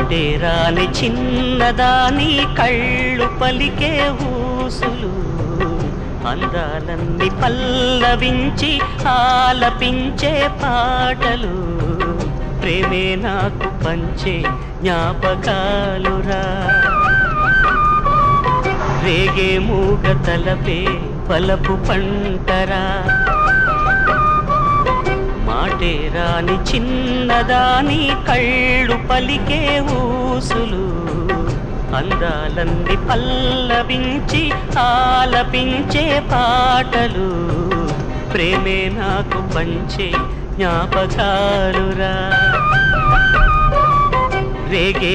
మాటే రాని చిన్నదాని కళ్ళు పలికే ఊసులు అందాలన్నీ పల్లవించి ఆలపించే పాటలు ప్రేమే నాకు పంచే జ్ఞాపకాలురా రేగే మూగ తలపే పలపు పంటరా మాటే రాని చిన్నదాని కళ్ళు పలికే ఊసులు అందాలన్నీ పల్లవించి ఆలపించే పాటలు ప్రేమే నాకు పంచే జ్ఞాపకాలురా రేగే